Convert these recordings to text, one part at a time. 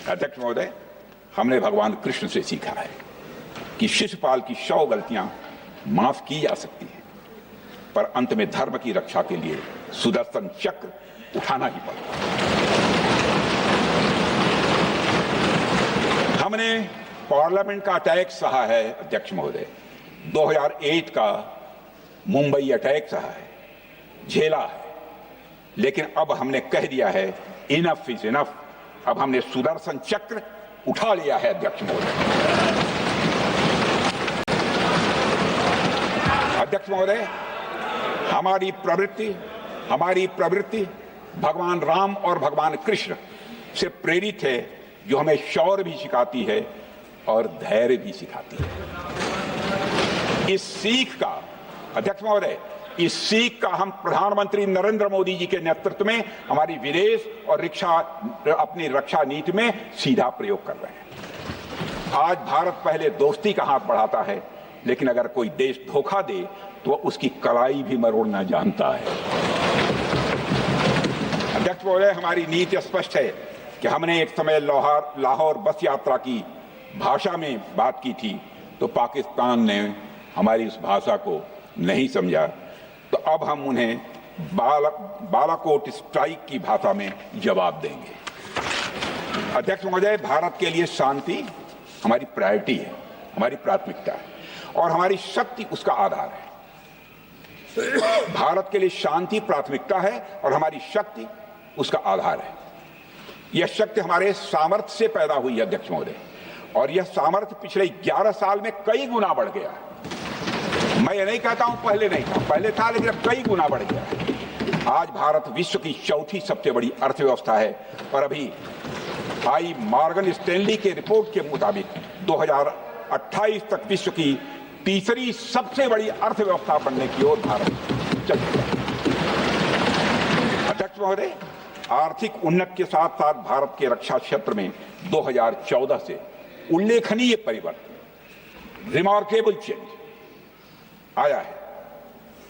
अध्यक्ष महोदय, हमने भगवान कृष्ण से सीखा है कि शिशुपाल की 100 गलतियां माफ की जा सकती हैं, पर अंत में धर्म की रक्षा के लिए सुदर्शन चक्र उठाना ही पड़ेगा। हमने पार्लियामेंट का अटैक सहा है अध्यक्ष महोदय, 2008 का मुंबई अटैक सहा है, झेला है, लेकिन अब हमने कह दिया है इनफ इज इनफ। अब हमने सुदर्शन चक्र उठा लिया है अध्यक्ष महोदय। अध्यक्ष महोदय, हमारी प्रवृत्ति भगवान राम और भगवान कृष्ण से प्रेरित है, जो हमें शौर्य भी सिखाती है और धैर्य भी सिखाती है। इस सीख का अध्यक्ष महोदय, इस सीख का हम प्रधानमंत्री नरेंद्र मोदी जी के नेतृत्व में हमारी विदेश और अपनी रक्षा नीति में सीधा प्रयोग कर रहे हैं। आज भारत पहले दोस्ती का हाथ बढ़ाता है, लेकिन अगर कोई देश धोखा दे तो उसकी कलाई भी मरोड़ना जानता है। अध्यक्ष महोदय, हमारी नीति स्पष्ट है कि हमने एक समय लाहौर बस यात्रा की भाषा में बात की थी, तो पाकिस्तान ने हमारी उस भाषा को नहीं समझा, तो अब हम उन्हें बालाकोट स्ट्राइक की भाषा में जवाब देंगे। अध्यक्ष महोदय, भारत के लिए शांति हमारी प्रायोरिटी है, हमारी प्राथमिकता है, और हमारी शक्ति उसका आधार है। भारत के लिए शांति प्राथमिकता है और हमारी शक्ति उसका आधार है। यह शक्ति हमारे सामर्थ्य से पैदा हुई है अध्यक्ष महोदय, और यह सामर्थ्य पिछले 11 साल में कई गुना बढ़ गया है। मैं ये नहीं कहता हूं पहले नहीं था, पहले था, लेकिन अब कई गुना बढ़ गया है। आज भारत विश्व की चौथी सबसे बड़ी अर्थव्यवस्था है, और अभी आई मॉर्गन स्टैनली के रिपोर्ट के मुताबिक 2028 तक विश्व की तीसरी सबसे बड़ी अर्थव्यवस्था बनने की ओर भारत चल रहा है। अध्यक्ष महोदय, आर्थिक उन्नति के साथ साथ भारत के रक्षा क्षेत्र में 2014 से उल्लेखनीय परिवर्तन, रिमार्केबल चेंज आया है।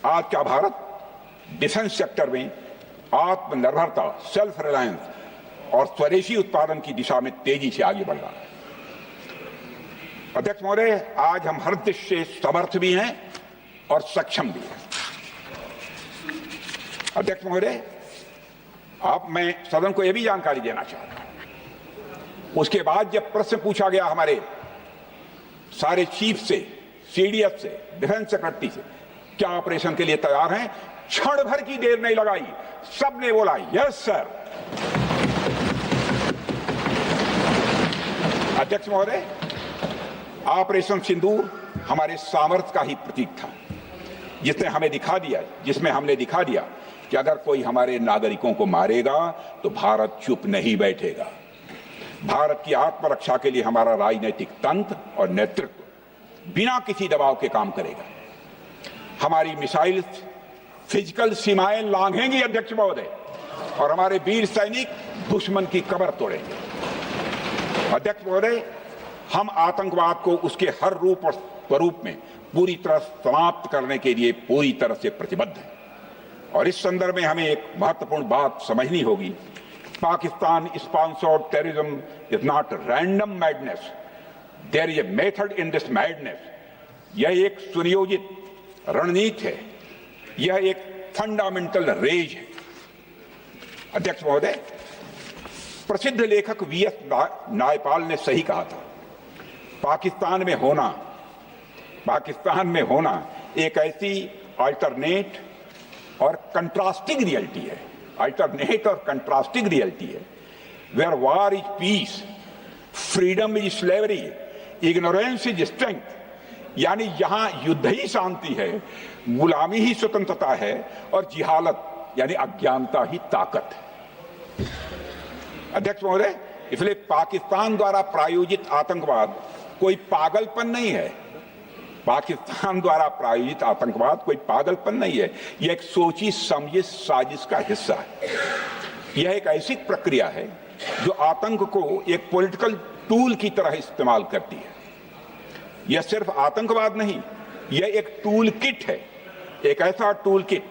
आज का भारत डिफेंस सेक्टर में आत्मनिर्भरता, सेल्फ रिलायंस और स्वदेशी उत्पादन की दिशा में तेजी से आगे बढ़ रहा है। अध्यक्ष महोदय, आज हम हर दृष्टि से समर्थ भी हैं और सक्षम भी हैं। अध्यक्ष महोदय, मैं सदन को यह भी जानकारी देना चाहता हूं, उसके बाद जब प्रश्न पूछा गया हमारे सारे चीफ से, सीडीएफ से, डिफेंस सेक्रेटरी से, क्या ऑपरेशन के लिए तैयार हैं, क्षण भर की देर नहीं लगाई, सबने बोला यस सर। अध्यक्ष महोदय, ऑपरेशन सिंदूर हमारे सामर्थ्य का ही प्रतीक था, जिसमें हमने दिखा दिया कि अगर कोई हमारे नागरिकों को मारेगा तो भारत चुप नहीं बैठेगा। भारत की आत्मरक्षा के लिए हमारा राजनीतिक तंत्र और नेतृत्व बिना किसी दबाव के काम करेगा। हमारी मिसाइल फिजिकल सीमाएं लांघेंगी अध्यक्ष महोदय, और हमारे वीर सैनिक दुश्मन की कमर तोड़ेंगे। अध्यक्ष महोदय, हम आतंकवाद को उसके हर रूप और स्वरूप में पूरी तरह समाप्त करने के लिए पूरी तरह से प्रतिबद्ध हैं, और इस संदर्भ में हमें एक महत्वपूर्ण बात समझनी होगी। Pakistan sponsored terrorism is not random madness, there is a method in this madness. यह एक सुनियोजित रणनीति है, यह एक फंडामेंटल रेज है। अध्यक्ष महोदय, प्रसिद्ध लेखक वीएस नायपाल ने सही कहा था, पाकिस्तान में होना एक ऐसी अल्टरनेट और कंट्रास्टिंग रियलिटी है, where war is peace, freedom is slavery, ignorance is strength. यानी यहां युद्ध ही शांति है, गुलामी ही स्वतंत्रता है, और जिहालत यानी अज्ञानता ही ताकत है। अध्यक्ष महोदय, इसलिए पाकिस्तान द्वारा प्रायोजित आतंकवाद कोई पागलपन नहीं है। पाकिस्तान द्वारा प्रायोजित आतंकवाद कोई पागलपन नहीं है, यह एक सोची समझी साजिश का हिस्सा है। यह एक ऐसी प्रक्रिया है जो आतंक को एक पॉलिटिकल टूल की तरह इस्तेमाल करती है। यह सिर्फ आतंकवाद नहीं, यह एक टूल किट है, एक ऐसा टूल किट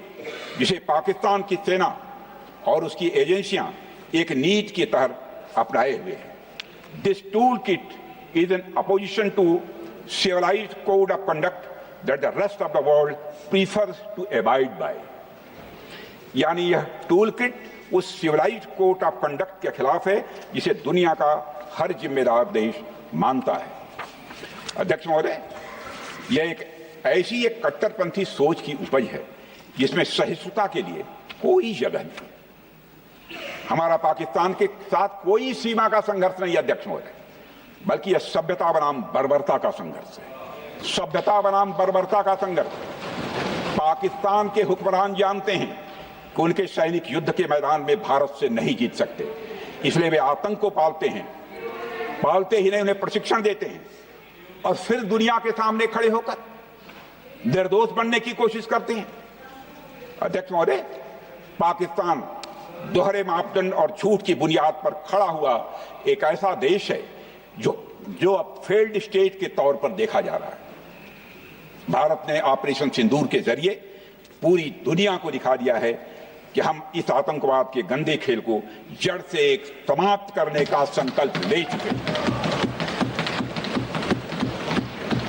जिसे पाकिस्तान की सेना और उसकी एजेंसियां एक नीति के तहत अपनाए हुए हैं। This toolkit is in opposition to civilized code of conduct that the rest of the world prefers to abide by. यानी यह टूल किट उस सिविलाइज्ड कोड ऑफ कंडक्ट के खिलाफ है जिसे दुनिया का हर जिम्मेदार देश मानता है। अध्यक्ष महोदय, यह ऐसी एक कट्टरपंथी सोच की उपज है जिसमें सहिष्णुता के लिए कोई जगह नहीं। हमारा पाकिस्तान के साथ कोई सीमा का संघर्ष नहीं है अध्यक्ष महोदय, बल्कि यह सभ्यता बनाम बर्बरता का संघर्ष है। सभ्यता बनाम बर्बरता का संघर्ष। पाकिस्तान के हुक्मरान जानते हैं कि उनके सैनिक युद्ध के मैदान में भारत से नहीं जीत सकते, इसलिए वे आतंक को पालते हैं, पालते ही नहीं उन्हें प्रशिक्षण देते हैं और फिर दुनिया के सामने खड़े होकर निर्दोष बनने की कोशिश करते हैं। अध्यक्ष महोदय, पाकिस्तान दोहरे मापदंड और झूठ की बुनियाद पर खड़ा हुआ एक ऐसा देश है जो अब फेल्ड स्टेट के तौर पर देखा जा रहा है। भारत ने ऑपरेशन सिंदूर के जरिए पूरी दुनिया को दिखा दिया है कि हम इस आतंकवाद के गंदे खेल को जड़ से समाप्त करने का संकल्प ले चुके हैं।